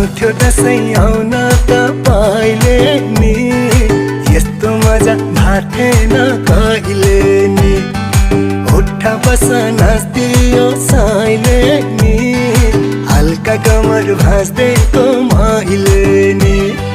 आउँथ्यो दसैँ आउन तपाईले नि, यस्तो मजा थाहा कहिले नि। उठा बस नाच्दियो साइले नि, हल्का कमर भाँच्दैको मैले नि।